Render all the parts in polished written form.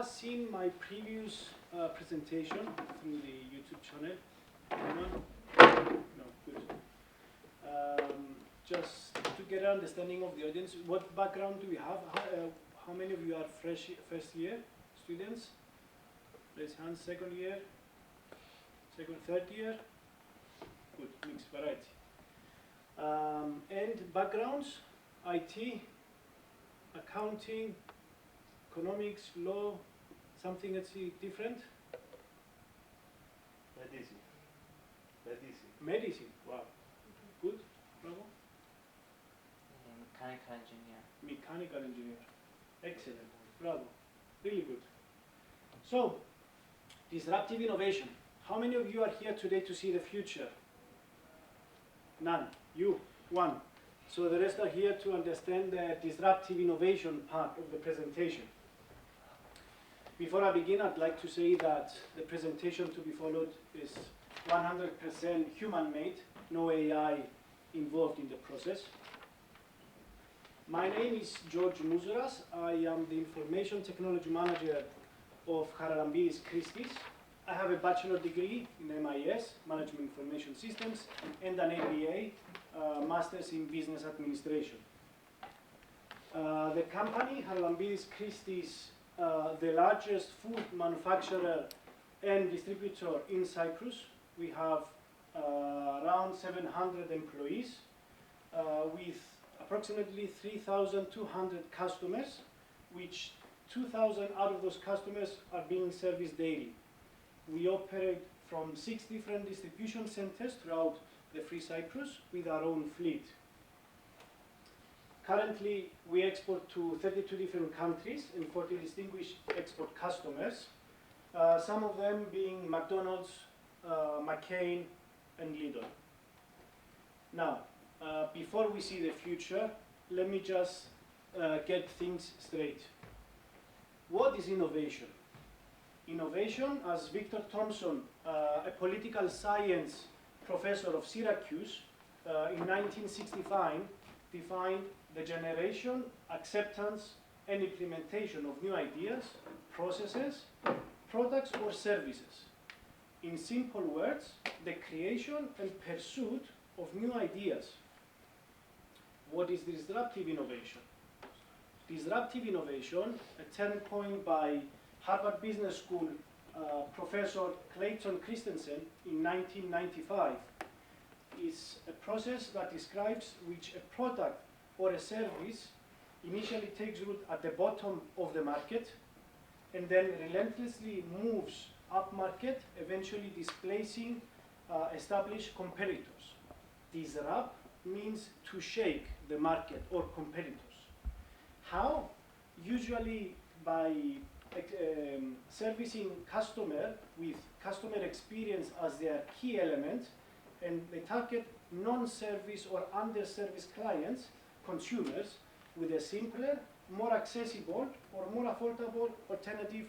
has seen my previous presentation through the YouTube channel? Anyone? No, good. Just to get an understanding of the audience, what background do we have? How many of you are first year students? Raise hands. Second year? Third year? Good, mixed variety. And backgrounds, IT, accounting, economics, law, something that's different? Medicine, wow. Good, bravo. Mechanical engineer. Mechanical engineer, excellent, bravo, really good. So, disruptive innovation. How many of you are here today to see the future? None, you, one. So the rest are here to understand the disruptive innovation part of the presentation. Before I begin, I'd like to say that the presentation to be followed is 100% human-made, no AI involved in the process. My name is George Mouzouras. I am the Information Technology Manager of Haralambidis Christie's. I have a bachelor degree in MIS, Management Information Systems, and an MBA, Masters in Business Administration. The company, Haralambidis Christie's, the largest food manufacturer and distributor in Cyprus. We have around 700 employees with approximately 3,200 customers, which 2,000 out of those customers are being serviced daily. We operate from 6 different distribution centers throughout the Free Cyprus with our own fleet. Currently, we export to 32 different countries and 40 distinguished export customers, some of them being McDonald's, McCain, and Lidl. Now, before we see the future, let me just get things straight. What is innovation? Innovation, as Victor Thompson, a political science professor of Syracuse, in 1965 defined the generation, acceptance, and implementation of new ideas, processes, products, or services. In simple words, the creation and pursuit of new ideas. What is disruptive innovation? Disruptive innovation, a term coined by Harvard Business School Professor Clayton Christensen in 1995, is a process that describes which a product or a service initially takes root at the bottom of the market and then relentlessly moves upmarket, eventually displacing established competitors. Disrupt means to shake the market or competitors. How? Usually by servicing customer with customer experience as their key element, and they target non-service or under-service clients, consumers, with a simpler, more accessible, or more affordable alternative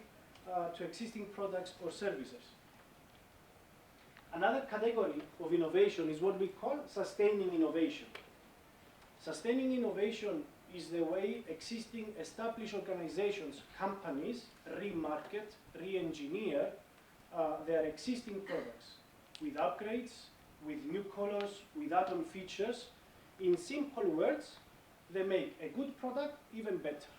to existing products or services. Another category of innovation is what we call sustaining innovation. Sustaining innovation is the way existing established organizations, companies, remarket, re-engineer their existing products with upgrades, with new colors, with add-on features. In simple words, they make a good product even better.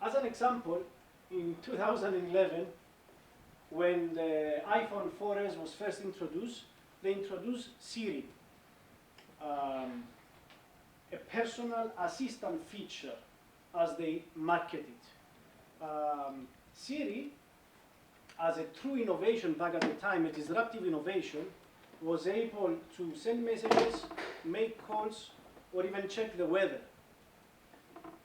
As an example, in 2011, when the iPhone 4S was first introduced, they introduced Siri, a personal assistant feature as they market it. Siri, as a true innovation back at the time, a disruptive innovation, was able to send messages, make calls, or even check the weather.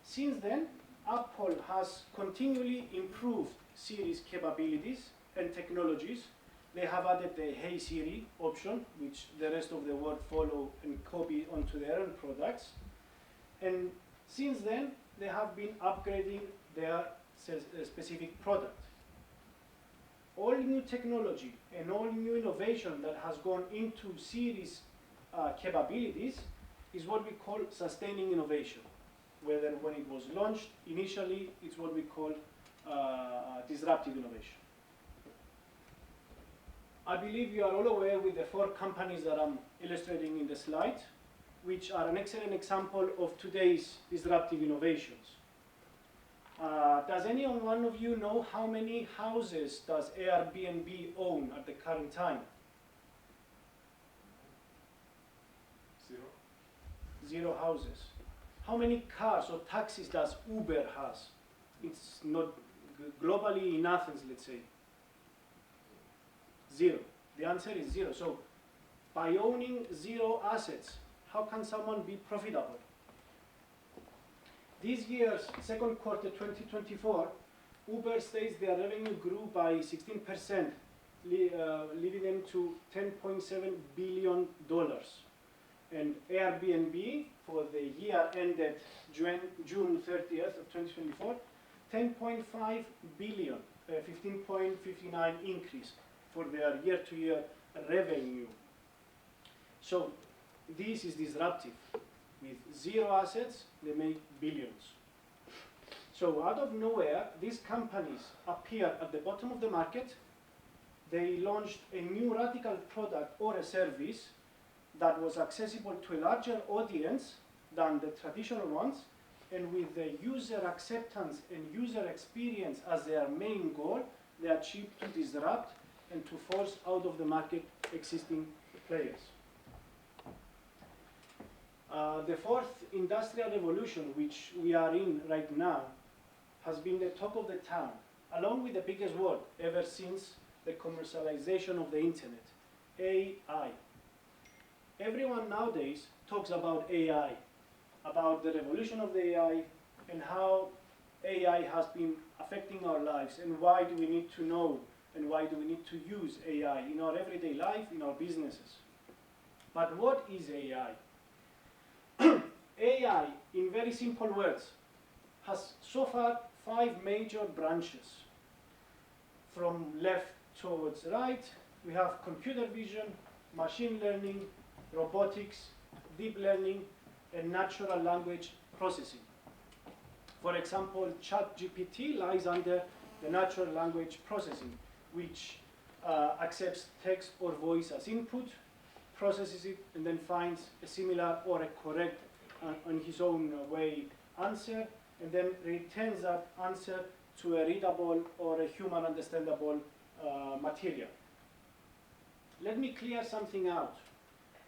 Since then, Apple has continually improved Siri's capabilities and technologies. They have added the Hey Siri option, which the rest of the world follow and copy onto their own products. And since then, they have been upgrading their specific product. All new technology and all new innovation that has gone into Siri's capabilities is what we call sustaining innovation. Whether when it was launched, initially, it's what we call disruptive innovation. I believe you are all aware with the 4 companies that I'm illustrating in the slide, which are an excellent example of today's disruptive innovations. Does any one of you know how many houses does Airbnb own at the current time? 0. 0 houses. How many cars or taxis does Uber has? It's not globally in Athens, let's say. 0. The answer is 0. So by owning 0 assets, how can someone be profitable? This year's second quarter 2024, Uber states their revenue grew by 16%, leading them to $10.7 billion. And Airbnb, for the year ended June 30th of 2024, 10.5 billion, 15.59 increase for their year-to-year revenue. So this is disruptive. With 0 assets, they make billions. So out of nowhere, these companies appear at the bottom of the market. They launched a new radical product or a service that was accessible to a larger audience than the traditional ones, and with the user acceptance and user experience as their main goal, they achieved to disrupt and to force out of the market existing players. The 4th industrial revolution, which we are in right now, has been the talk of the town, along with the biggest word ever since the commercialization of the internet, AI. Everyone nowadays talks about AI, about the revolution of the AI, and how AI has been affecting our lives, and why do we need to know, and why do we need to use AI in our everyday life, in our businesses. But what is AI? AI, in very simple words, has so far 5 major branches. From left towards right, we have computer vision, machine learning, robotics, deep learning, and natural language processing. For example, ChatGPT lies under the natural language processing, which accepts text or voice as input, processes it, and then finds a similar or a correct on his own way answer, and then returns that answer to a readable or a human understandable material. Let me clear something out.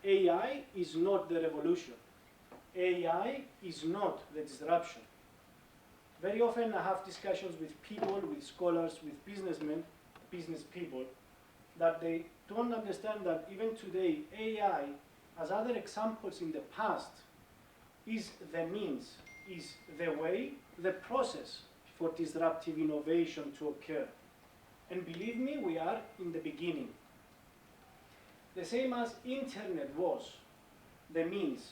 AI is not the revolution. AI is not the disruption. Very often I have discussions with people, with scholars, with businessmen, business people, that they don't understand that even today AI, as other examples in the past, is the means, is the way, the process for disruptive innovation to occur. And believe me, we are in the beginning. The same as internet was the means,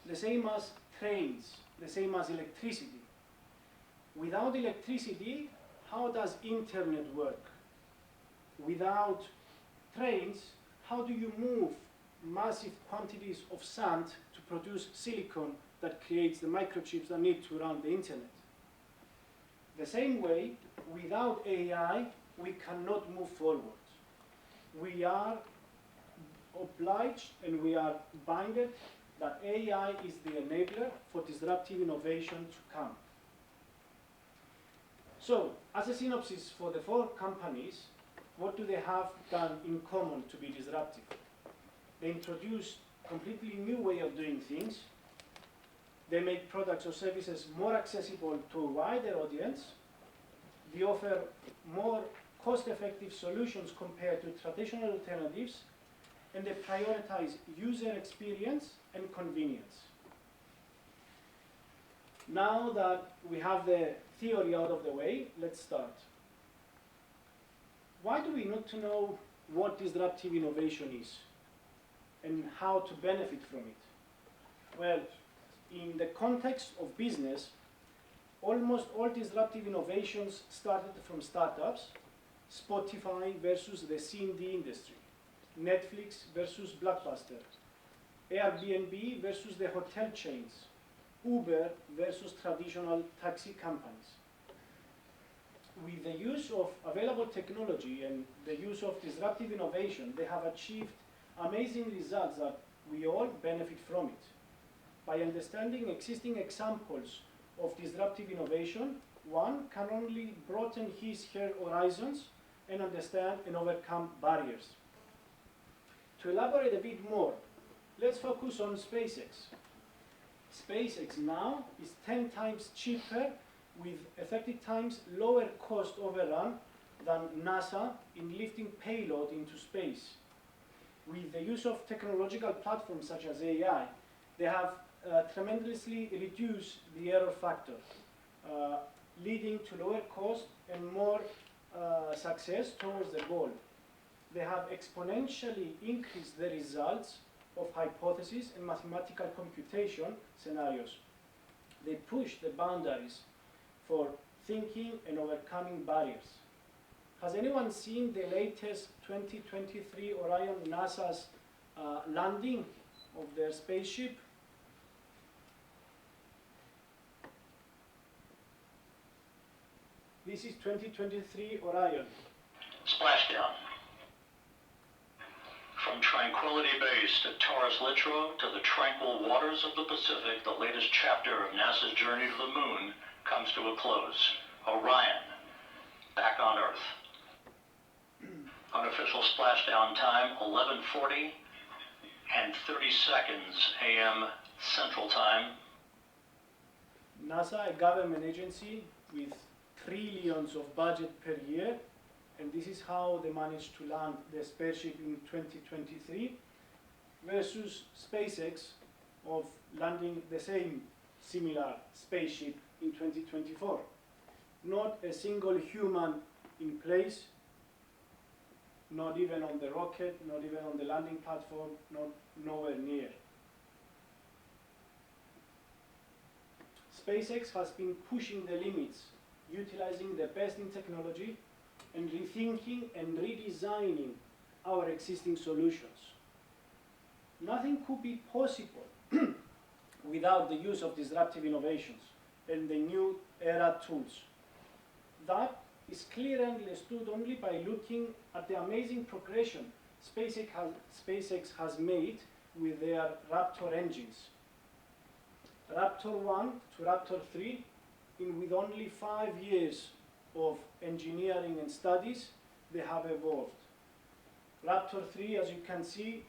the same as trains, the same as electricity. Without electricity, how does internet work? Without trains, how do you move massive quantities of sand to produce silicon that creates the microchips that need to run the internet? The same way, without AI, we cannot move forward. We are obliged and we are binded that AI is the enabler for disruptive innovation to come. So, as a synopsis for the 4 companies, what do they have done in common to be disruptive? They introduce a completely new way of doing things. They make products or services more accessible to a wider audience. They offer more cost-effective solutions compared to traditional alternatives, and they prioritize user experience and convenience. Now that we have the theory out of the way, let's start. Why do we need to know what disruptive innovation is and how to benefit from it? Well, in the context of business, almost all disruptive innovations started from startups. Spotify versus the C&D industry, Netflix versus Blockbuster, Airbnb versus the hotel chains, Uber versus traditional taxi companies. with the use of available technology and the use of disruptive innovation, they have achieved amazing results that we all benefit from it. By understanding existing examples of disruptive innovation, one can only broaden her horizons and understand and overcome barriers. To elaborate a bit more, let's focus on SpaceX. SpaceX now is 10 times cheaper with a 30 times lower cost overrun than NASA in lifting payload into space. With the use of technological platforms such as AI, they have tremendously reduced the error factor, leading to lower cost and more success towards the goal. They have exponentially increased the results of hypotheses and mathematical computation scenarios. They push the boundaries for thinking and overcoming barriers. Has anyone seen the latest 2023 Orion NASA's landing of their spaceship? This is 2023 Orion. Splashdown. From Tranquility Base to Taurus Littrow to the tranquil waters of the Pacific, the latest chapter of NASA's journey to the moon comes to a close. Orion, back on Earth. Unofficial splashdown time, 11:40 and 30 seconds a.m. Central Time. NASA, a government agency with trillions of budget per year, and this is how they managed to land the spaceship in 2023 versus SpaceX of landing the same similar spaceship in 2024. Not a single human in place, not even on the rocket, not even on the landing platform, nowhere near. SpaceX has been pushing the limits, utilizing the best in technology and rethinking and redesigning our existing solutions. Nothing could be possible without the use of disruptive innovations and the new era tools. That is clearly understood only by looking at the amazing progression SpaceX has made with their Raptor engines. Raptor 1 to Raptor 3, with only 5 years of engineering and studies, they have evolved. Raptor 3, as you can see,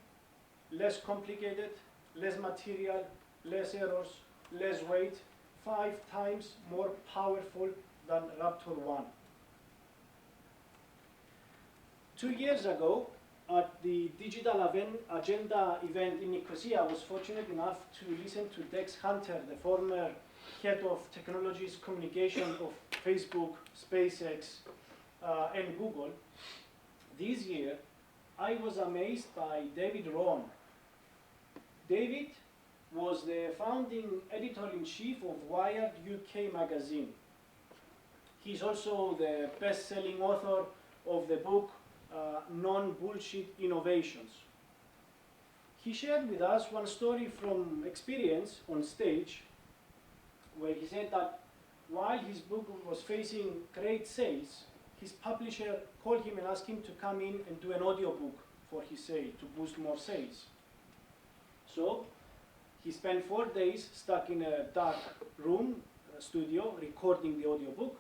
less complicated, less material, less errors, less weight, 5 times more powerful than Raptor 1. 2 years ago, at the Digital Agenda event in Nicosia, I was fortunate enough to listen to Dex Hunter, the former head of technologies communication of Facebook, SpaceX, and Google. This year, I was amazed by David Rohn. David was the founding editor-in-chief of Wired UK magazine. He's also the best-selling author of the book Non-Bullshit Innovations. He shared with us one story from experience on stage, where he said that while his book was facing great sales, his publisher called him and asked him to come in and do an audiobook for his sale to boost more sales. So he spent 4 days stuck in a dark room, studio, recording the audiobook.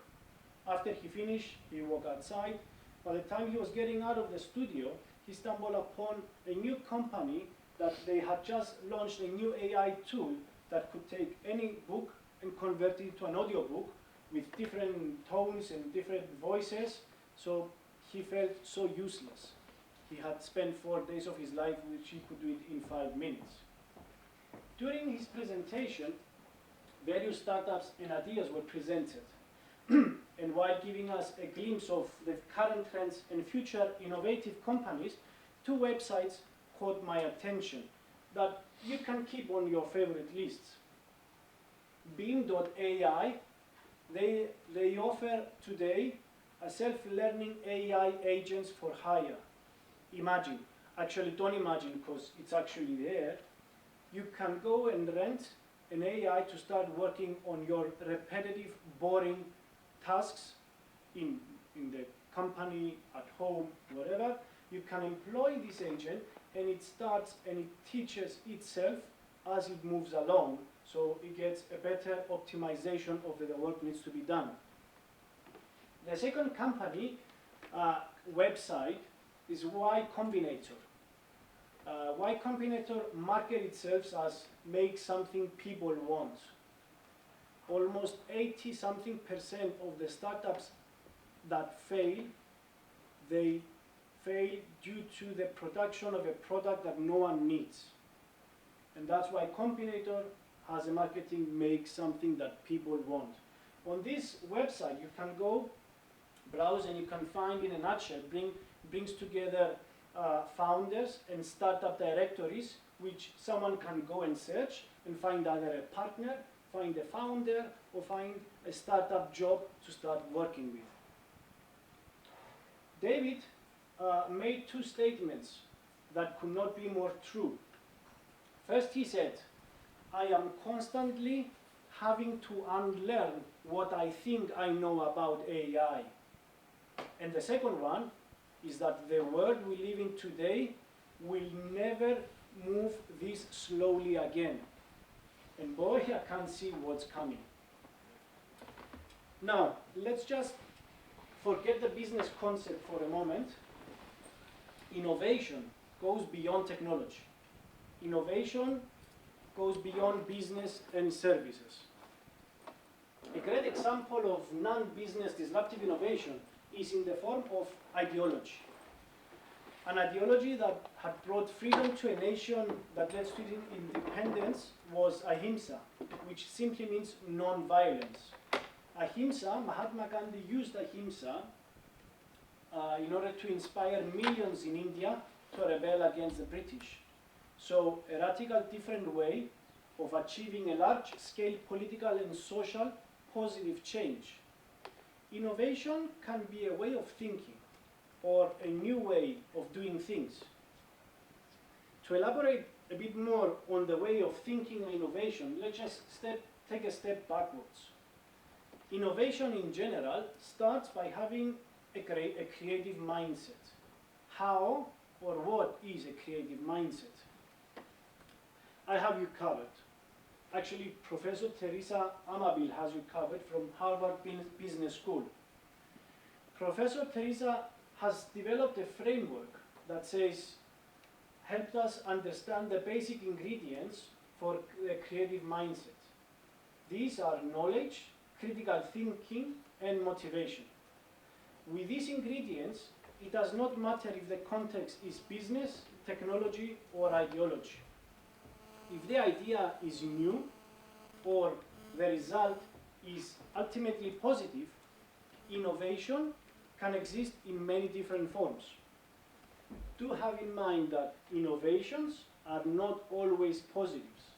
After he finished, he walked outside. By the time he was getting out of the studio, he stumbled upon a new company that they had just launched a new AI tool that could take any book and convert it into an audiobook with different tones and different voices. So he felt so useless. He had spent 4 days of his life, which he could do it in 5 minutes. During his presentation, various startups and ideas were presented. And while giving us a glimpse of the current trends and future innovative companies, 2 websites caught my attention that you can keep on your favorite lists. Beam.ai, they offer today a self-learning AI agents for hire. Imagine, actually don't imagine because it's actually there. You can go and rent an AI to start working on your repetitive, boring tasks in the company, at home, whatever, you can employ this agent and it starts and it teaches itself as it moves along, so it gets a better optimization of the work needs to be done. The second company website is Y Combinator. Y Combinator market itself as make something people want. Almost 80-something% of the startups that fail, they fail due to the production of a product that no one needs. And that's why Combinator has a marketing make something that people want. On this website, you can go browse and you can find in a nutshell, brings together founders and startup directories, which someone can go and search and find either a partner, find a founder, or find a startup job to start working with. David made two statements that could not be more true. First, he said, I am constantly having to unlearn what I think I know about AI. And the second one is that the world we live in today will never move this slowly again. And boy, I can't see what's coming. Now, let's just forget the business concept for a moment. Innovation goes beyond technology. Innovation goes beyond business and services. A great example of non-business disruptive innovation is in the form of ideology. An ideology that had brought freedom to a nation that led to independence was ahimsa, which simply means non-violence. Ahimsa, Mahatma Gandhi used ahimsa in order to inspire millions in India to rebel against the British. So a radical different way of achieving a large-scale political and social positive change. Innovation can be a way of thinking or a new way of doing things. To elaborate a bit more on the way of thinking and innovation, let's just take a step backwards. Innovation in general starts by having a creative mindset. How or what is a creative mindset? I have you covered. Actually, Professor Teresa Amabil has you covered from Harvard Business School. Professor Teresa has developed a framework that says, helped us understand the basic ingredients for the creative mindset. These are knowledge, critical thinking, and motivation. With these ingredients, it does not matter if the context is business, technology, or ideology. If the idea is new or the result is ultimately positive, innovation can exist in many different forms. Do have in mind that innovations are not always positives,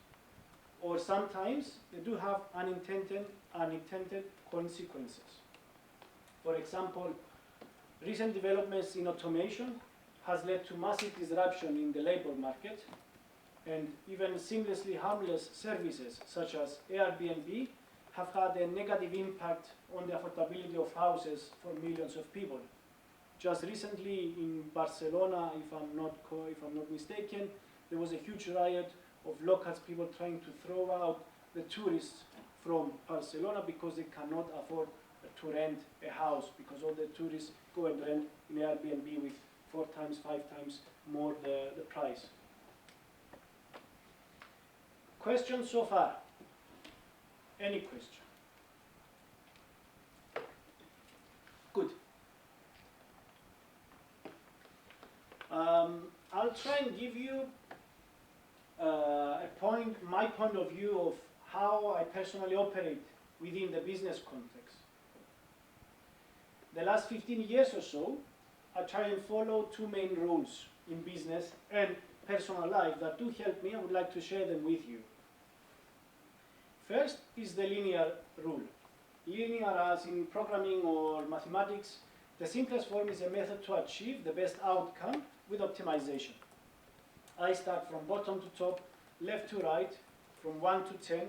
or sometimes they do have unintended consequences. For example, recent developments in automation has led to massive disruption in the labor market, and even seamlessly harmless services such as Airbnb have had a negative impact on the affordability of houses for millions of people. Just recently in Barcelona, if I'm not mistaken, there was a huge riot of locals, people trying to throw out the tourists from Barcelona because they cannot afford to rent a house, because all the tourists go and rent in Airbnb with 4 times, 5 times more the price. Questions so far? Any question? Good. I'll try and give you my point of view of how I personally operate within the business context. The last 15 years or so, I try and follow 2 main rules in business and personal life that do help me. I would like to share them with you. First is the linear rule. Linear, as in programming or mathematics, the simplest form is a method to achieve the best outcome with optimization. I start from bottom to top, left to right, from 1 to 10,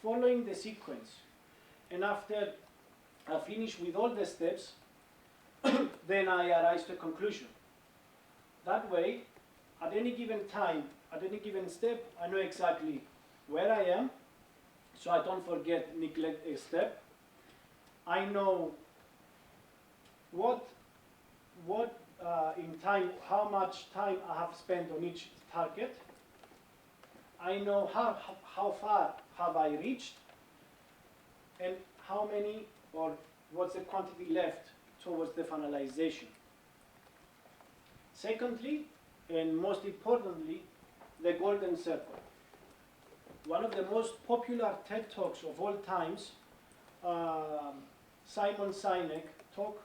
following the sequence. And after I finish with all the steps, then I arrive to a conclusion. That way, at any given time, at any given step, I know exactly where I am, so I don't forget, neglect a step. I know what in time, how much time I have spent on each target. I know how far have I reached, and how many, or what's the quantity left towards the finalization. Secondly, and most importantly, the golden circle. One of the most popular TED Talks of all times, Simon Sinek talk,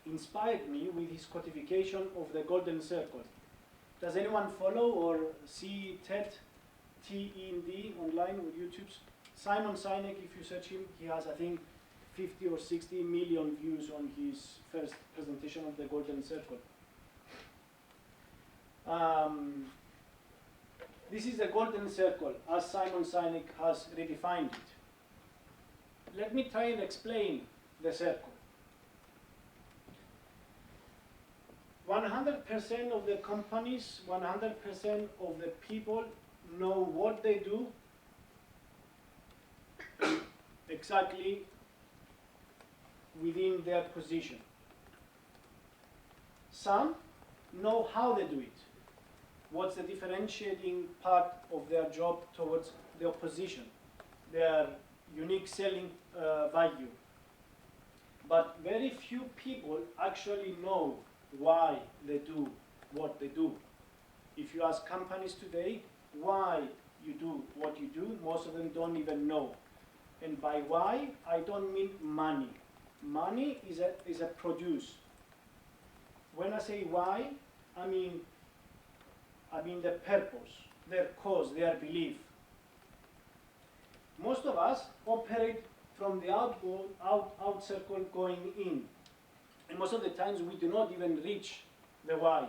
inspired me with his codification of the golden circle. Does anyone follow or see TED, T-E-D, online on YouTube? Simon Sinek, if you search him, he has, I think, 50 or 60 million views on his first presentation of the golden circle. This is the golden circle, as Simon Sinek has redefined it. Let me try and explain the circle. 100% of the companies, 100% of the people know what they do exactly within their position. Some know how they do it. What's the differentiating part of their job towards the opposition, their unique selling value. But very few people actually know why they do what they do. If you ask companies today why you do what you do, most of them don't even know. And by why, I don't mean money. Money is a produce. When I say why, I mean the purpose, their cause, their belief. Most of us operate from the out circle going in. And most of the times we do not even reach the why.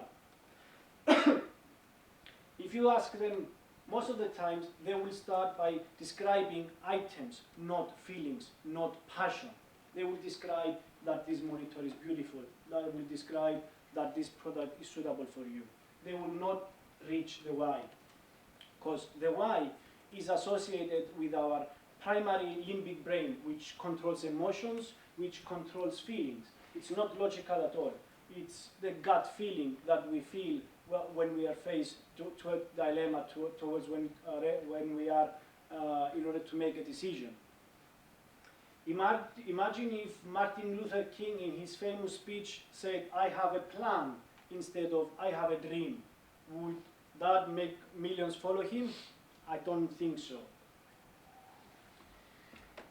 If you ask them, most of the times they will start by describing items, not feelings, not passion. They will describe that this monitor is beautiful. They will describe that this product is suitable for you. They will not reach the why. Because the why is associated with our primary limbic brain, which controls emotions, which controls feelings. It's not logical at all. It's the gut feeling that we feel when we are faced to a dilemma towards when we are in order to make a decision. Imagine if Martin Luther King in his famous speech said, "I have a plan," instead of "I have a dream." Would that make millions follow him? I don't think so.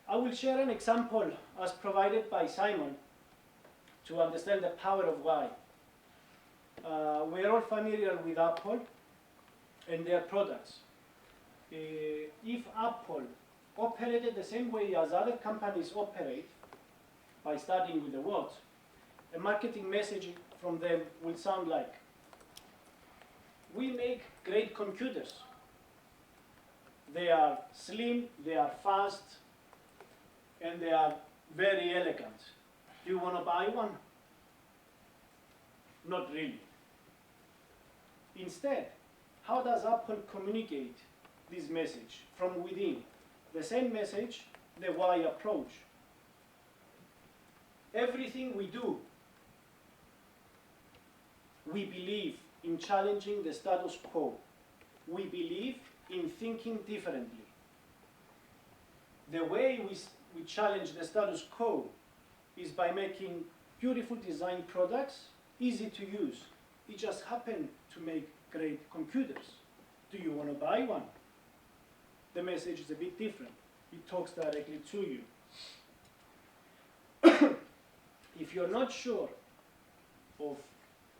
I will share an example as provided by Simon to understand the power of why. We're all familiar with Apple and their products. If Apple operated the same way as other companies operate, by starting with the what, a marketing message from them will sound like, "We make great computers. They are slim, they are fast, and they are very elegant. Do you want to buy one?" Not really. Instead, how does Apple communicate this message from within? The same message, the why approach. Everything we do, we believe in challenging the status quo. We believe in thinking differently. The way we challenge the status quo is by making beautiful design products easy to use. We just happen to make great computers. Do you want to buy one? The message is a bit different. It talks directly to you. If you're not sure of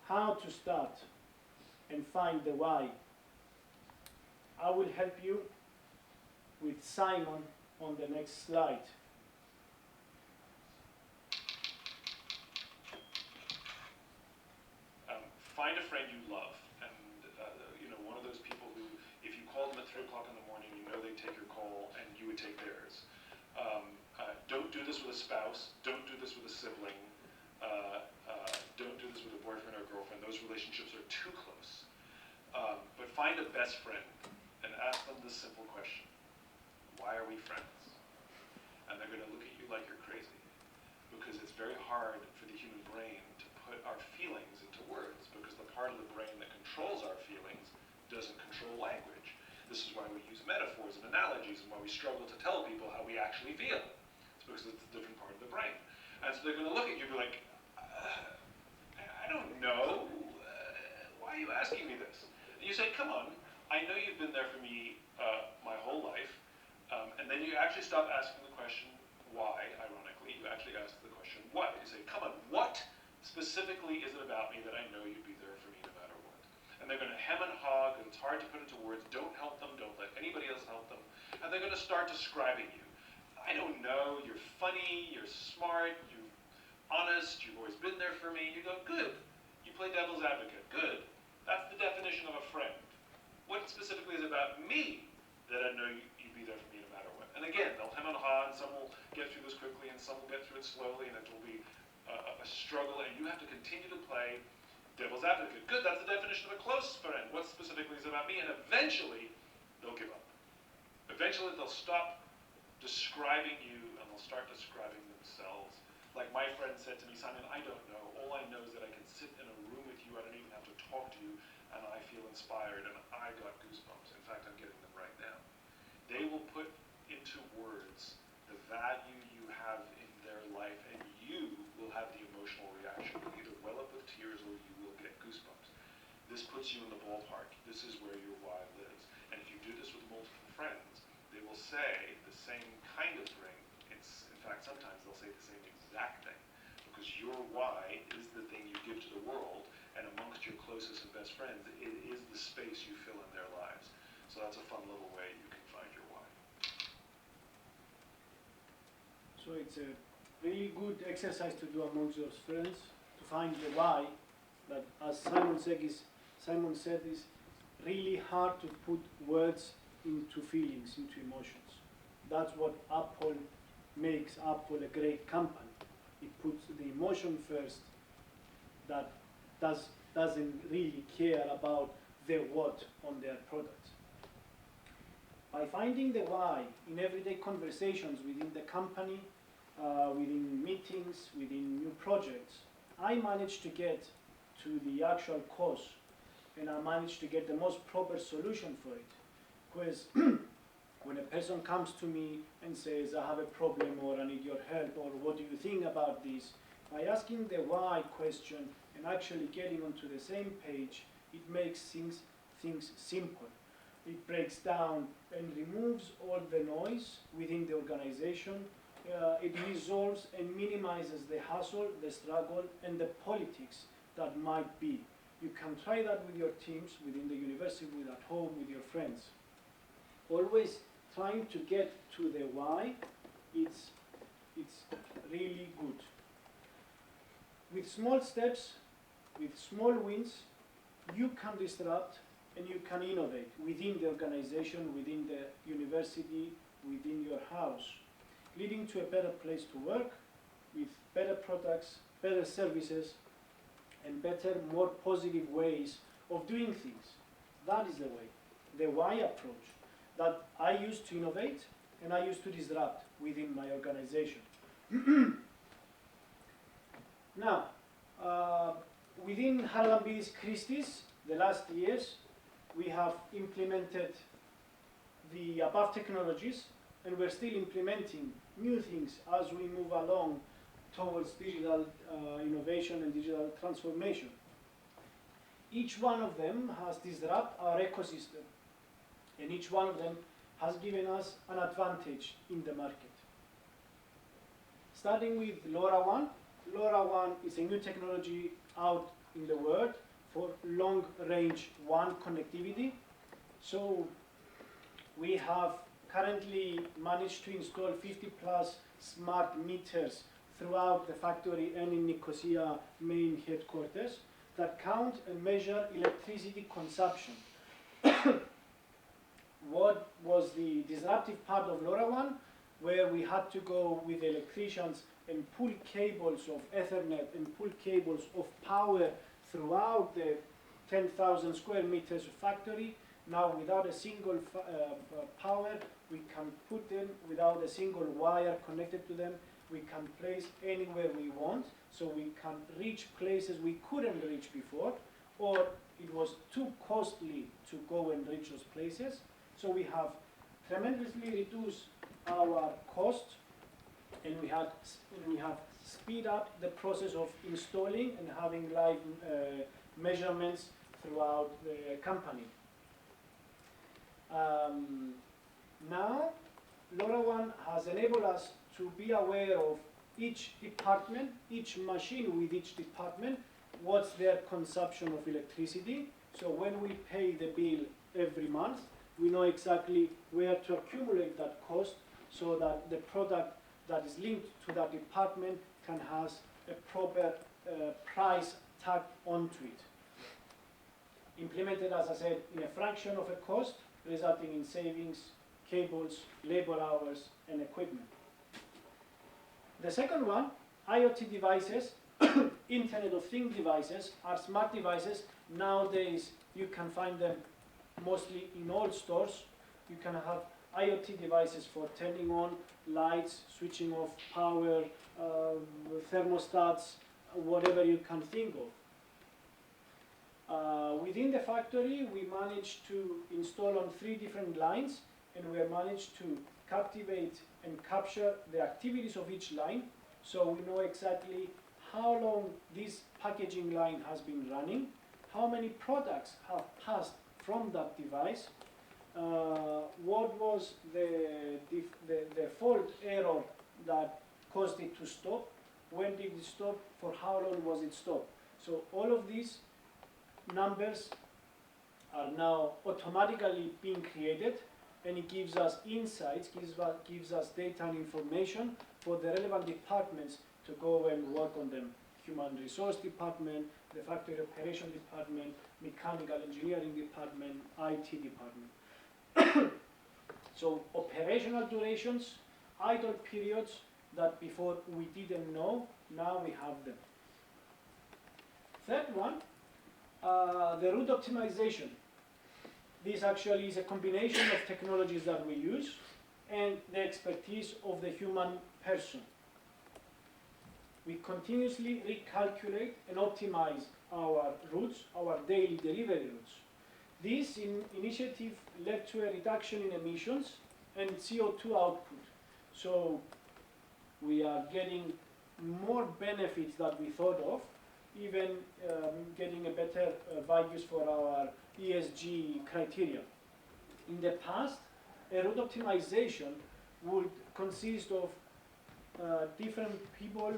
how to start and find the why, I will help you with Simon on the next slide. Find a friend you love, and one of those people who, if you called them at 3 o'clock in the morning, you know they'd take your call, and you would take theirs. Don't do this with a spouse. Don't do this with a sibling. find a best friend and ask them this simple question: why are we friends? And they're going to look at you like you're crazy, because it's very hard for the human brain to put our feelings into words, because the part of the brain that controls our feelings doesn't control language. This is why we use metaphors and analogies, and why we struggle to tell people how we actually feel. It's because it's a different part of the brain. And so they're going to look at you and be like, I don't know. Why are you asking me this? And you say, come on, I know you've been there for me my whole life. And then you actually stop asking the question, why, ironically. You actually ask the question, what? You say, come on, what specifically is it about me that I know you'd be there for me no matter what? And they're going to hem and haw, and it's hard to put into words. Don't help them. Don't let anybody else help them. And they're going to start describing you. I don't know. You're funny. You're smart. You're honest. You've always been there for me. You go, good. You play devil's advocate. Good. That's the definition of a friend. What specifically is about me that I know you'd be there for me no matter what? And again, they'll hem and haw, and some will get through this quickly, and some will get through it slowly, and it will be a struggle, and you have to continue to play devil's advocate. Good, that's the definition of a close friend. What specifically is about me? And eventually, they'll give up. Eventually, they'll stop describing you, and they'll start describing themselves. Like my friend said to me, Simon, I don't know. All I know is that I can sit in a room with you, I don't even have to talk to you, and I feel inspired, and I got goosebumps. In fact, I'm getting them right now. They will put into words the value you have in their life, and you will have the emotional reaction. You'll either well up with tears or you will get goosebumps. This puts you in the ballpark. This is where your why lives. And if you do this with multiple friends, they will say the same kind of thing. In fact, sometimes they'll say the same exact thing, because your why is the thing you give to the world, and amongst your closest and best friends, it is the space you fill in their lives. So that's a fun little way you can find your why. So it's a really good exercise to do amongst your friends, to find the why, but as Simon said, is really hard to put words into feelings, into emotions. That's what Apple makes Apple a great company. It puts the emotion first, that doesn't really care about the what on their products. By finding the why in everyday conversations within the company, within meetings, within new projects, I managed to get to the actual cause, and I managed to get the most proper solution for it. Because when a person comes to me and says, I have a problem, or I need your help, or what do you think about this, by asking the why question and actually getting onto the same page, it makes things simple. It breaks down and removes all the noise within the organization. It resolves and minimizes the hassle, the struggle, and the politics that might be. You can try that with your teams, within the university, at home, with your friends. Always trying to get to the why, it's really good. With small steps, with small wins, you can disrupt and you can innovate within the organization, within the university, within your house, leading to a better place to work, with better products, better services, and better, more positive ways of doing things. That is the way, the why approach that I use to innovate and I use to disrupt within my organization. Now, within Harlem-Bees Christie's, the last years, we have implemented the above technologies, and we're still implementing new things as we move along towards digital innovation and digital transformation. Each one of them has disrupted our ecosystem, and each one of them has given us an advantage in the market. Starting with LoRaWAN. LoRaWAN is a new technology out in the world for long-range WAN connectivity. So we have currently managed to install 50 plus smart meters throughout the factory and in Nicosia main headquarters that count and measure electricity consumption. What was the disruptive part of LoRaWAN, where we had to go with electricians and pull cables of Ethernet and pull cables of power throughout the 10,000 square meters of factory, Now, without a single power, we can put them without a single wire connected to them. We can place anywhere we want, so we can reach places we couldn't reach before, or it was too costly to go and reach those places. So we have tremendously reduced our cost, and we have speed up the process of installing and having live measurements throughout the company. Now, LoRaWAN has enabled us to be aware of each department, each machine with each department, what's their consumption of electricity. So when we pay the bill every month, we know exactly where to accumulate that cost so that the product that is linked to that department can have a proper price tag onto it. Implemented, as I said, in a fraction of a cost, resulting in savings, cables, labor hours, and equipment. The second one, IoT devices, Internet of Things devices, are smart devices. Nowadays, you can find them mostly in all stores. You can have IoT devices for turning on lights, switching off power, thermostats, whatever you can think of. Within the factory, we managed to install on 3 different lines, and we have managed to captivate and capture the activities of each line, so we know exactly how long this packaging line has been running, how many products have passed from that device, what was the fault error that caused it to stop, when did it stop, for how long was it stopped. So all of these numbers are now automatically being created, and it gives us insights, gives us data and information for the relevant departments to go and work on them. Human resource department, the factory operation department, mechanical engineering department, IT department. So operational durations, idle periods that before we didn't know, now we have them. Third one, the route optimization. This actually is a combination of technologies that we use and the expertise of the human person. We continuously recalculate and optimize our routes, our daily delivery routes. This initiative led to a reduction in emissions and CO2 output. So we are getting more benefits than we thought of, even getting a better values for our ESG criteria. In the past, a route optimization would consist of different people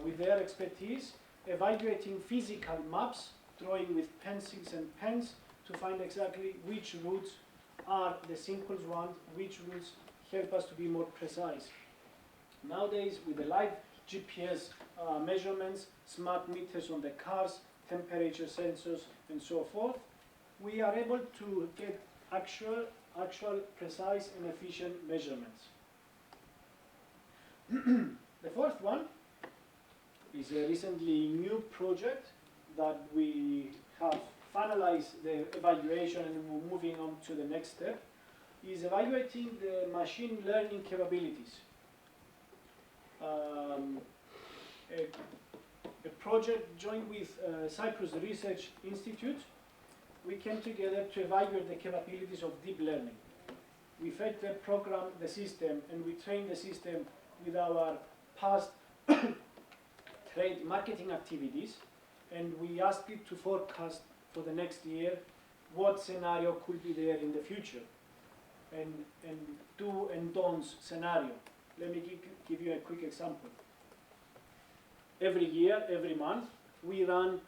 with their expertise evaluating physical maps, drawing with pencils and pens to find exactly which routes are the simplest ones, which routes help us to be more precise. Nowadays, with the live GPS measurements, smart meters on the cars, temperature sensors, and so forth, we are able to get actual, precise, and efficient measurements. The fourth one is a recently new project that we have finalized the evaluation and we're moving on to the next step, is evaluating the machine learning capabilities. A project joined with Cyprus Research Institute, we came together to evaluate the capabilities of deep learning. We fed the program, the system, and we trained the system with our past trade marketing activities, and we asked it to forecast for the next year what scenario could be there in the future, and do and don'ts scenario. Let me give you a quick example. Every year, every month, we run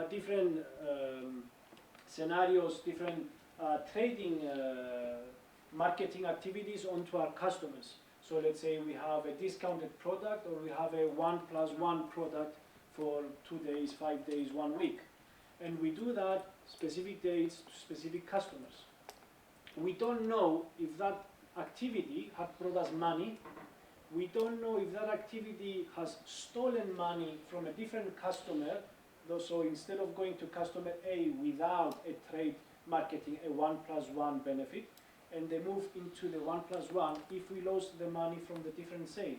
different scenarios, different trading marketing activities onto our customers. So let's say we have a discounted product, or we have a 1+1 product for 2 days, 5 days, 1 week. And we do that specific dates to specific customers. We don't know if that activity has brought us money. We don't know if that activity has stolen money from a different customer. So instead of going to customer A without a trade marketing a 1+1 benefit, and they move into the 1+1 if we lost the money from the different sale.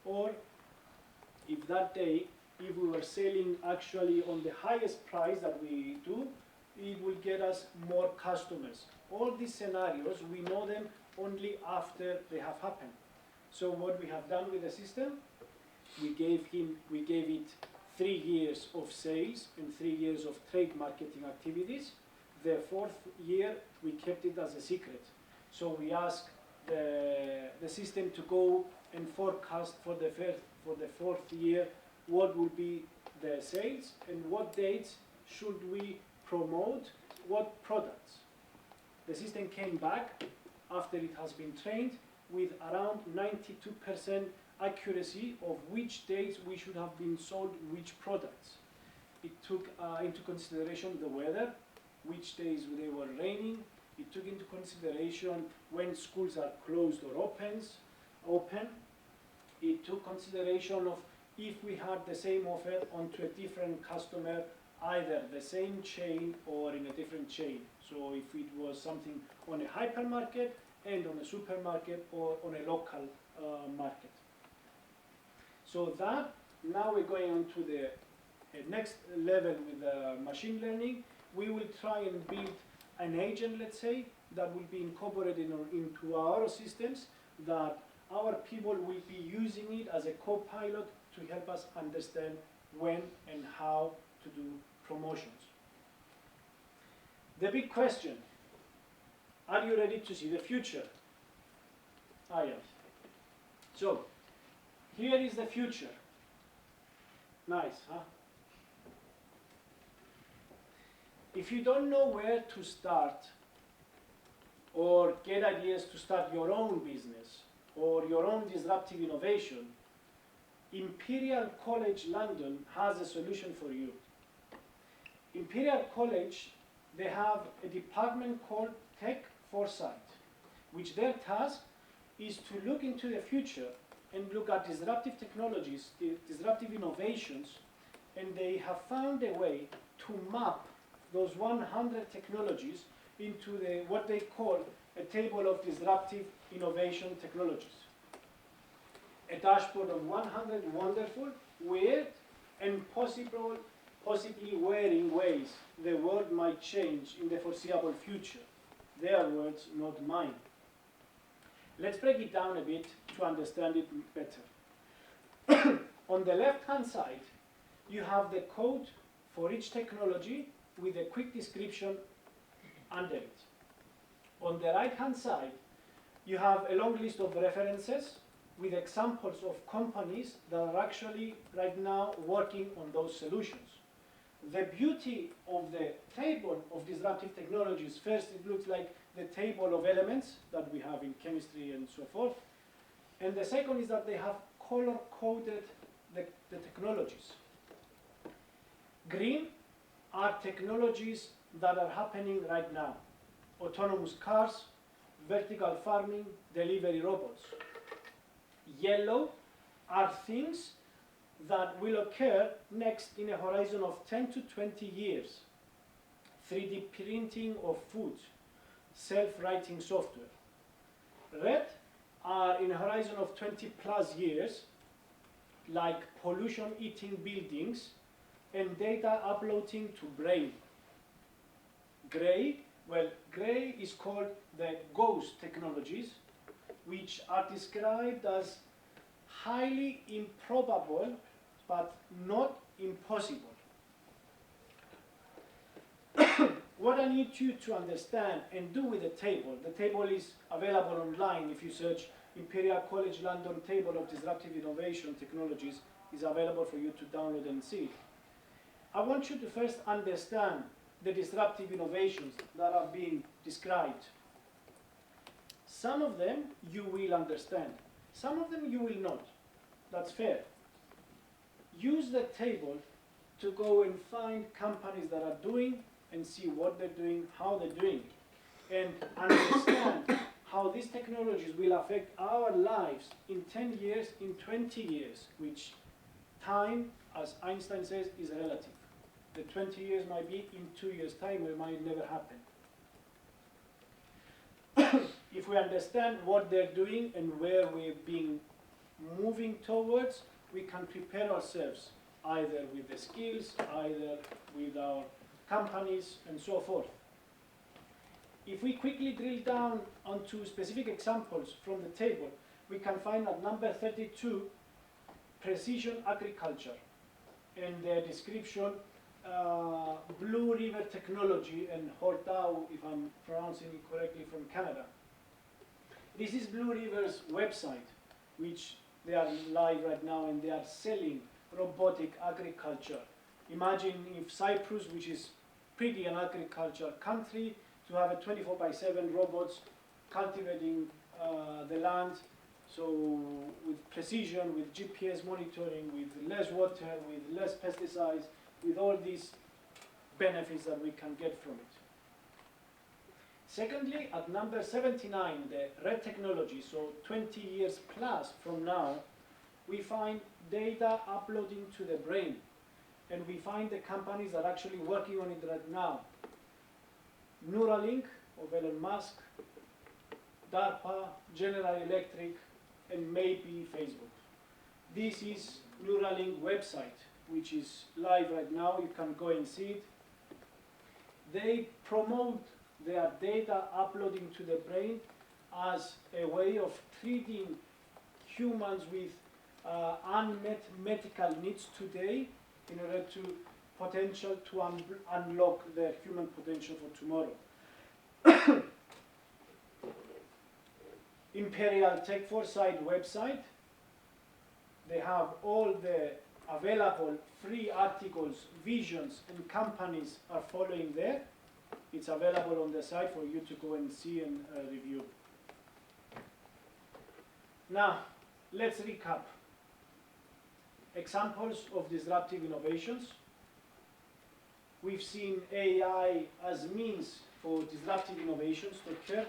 Or if that day, if we were selling actually on the highest price that we do, it will get us more customers. All these scenarios, we know them only after they have happened. So what we have done with the system, we gave it 3 years of sales and 3 years of trade marketing activities. The 4th year, we kept it as a secret. So we asked the system to go and forecast for the 4th year what would be the sales and what dates should we promote what products. The system came back after it has been trained with around 92% accuracy of which dates we should have been sold which products. It took into consideration the weather, which days they were raining. It took into consideration when schools are closed or open. It took consideration of if we had the same offer onto a different customer, either the same chain or in a different chain. So if it was something on a hypermarket and on a supermarket or on a local market. So that, now we're going on to the next level with machine learning. We will try and build an agent, let's say, that will be incorporated into our systems, that our people will be using it as a co-pilot to help us understand when and how to do promotions. The big question, are you ready to see the future? I am. So, here is the future. Nice, huh? If you don't know where to start or get ideas to start your own business or your own disruptive innovation, Imperial College London has a solution for you. Imperial College, they have a department called Tech Foresight, which their task is to look into the future and look at disruptive technologies, disruptive innovations, and they have found a way to map those 100 technologies into what they call a table of disruptive innovation technologies. A dashboard of 100 wonderful, weird, and possibly wearing ways the world might change in the foreseeable future. Their words, not mine. Let's break it down a bit to understand it better. On the left-hand side, you have the code for each technology with a quick description under it. On the right-hand side, you have a long list of references with examples of companies that are actually right now working on those solutions. The beauty of the table of disruptive technologies, first it looks like the table of elements that we have in chemistry and so forth. And the second is that they have color-coded the technologies. Green are technologies that are happening right now. Autonomous cars, vertical farming, delivery robots. Yellow are things that will occur next in a horizon of 10 to 20 years. 3D printing of food, self-writing software. Red are in a horizon of 20 plus years, like pollution-eating buildings and data uploading to brain. Gray, well, gray is called the ghost technologies, which are described as highly improbable, but not impossible. What I need you to understand and do with the table is available online. If you search Imperial College London Table of Disruptive Innovation Technologies, is available for you to download and see. I want you to first understand the disruptive innovations that are being described. Some of them you will understand. Some of them you will not. That's fair. Use the table to go and find companies that are doing and see what they're doing, how they're doing it, and understand how these technologies will affect our lives in 10 years, in 20 years, which time, as Einstein says, is relative. The 20 years might be in 2 years' time, or it might never happen. If we understand what they're doing and where we're being moving towards, we can prepare ourselves either with the skills, either with our companies, and so forth. If we quickly drill down onto specific examples from the table, we can find at number 32, precision agriculture, and the description, Blue River Technology, and Hortau, if I'm pronouncing it correctly, from Canada. This is Blue River's website, which they are live right now, and they are selling robotic agriculture. Imagine if Cyprus, which is pretty an agriculture country, to have a 24/7 robots cultivating the land, so with precision, with GPS monitoring, with less water, with less pesticides, with all these benefits that we can get from it. Secondly, at number 79, the red technology, so 20 years plus from now, we find data uploading to the brain. And we find the companies that are actually working on it right now. Neuralink of Elon Musk, DARPA, General Electric, and maybe Facebook. This is Neuralink website, which is live right now. You can go and see it. They promote their data uploading to the brain as a way of treating humans with unmet medical needs today in order to potential to unlock their human potential for tomorrow. Imperial Tech Foresight website, they have all the available free articles, visions, and companies are following there. It's available on the site for you to go and see and review. Now, let's recap. Examples of disruptive innovations. We've seen AI as means for disruptive innovations to occur.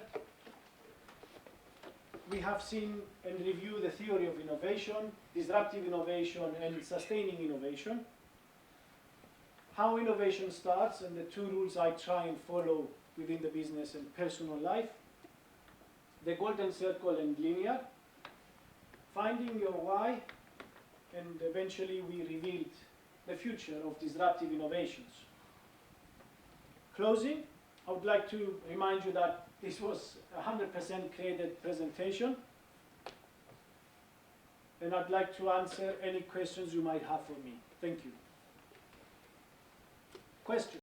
We have seen and reviewed the theory of innovation, disruptive innovation, and sustaining innovation. How innovation starts, and the two rules I try and follow within the business and personal life. The golden circle and linear. Finding your why, and eventually we revealed the future of disruptive innovations. Closing, I would like to remind you that this was a 100% created presentation, and I'd like to answer any questions you might have for me. Thank you. Questions?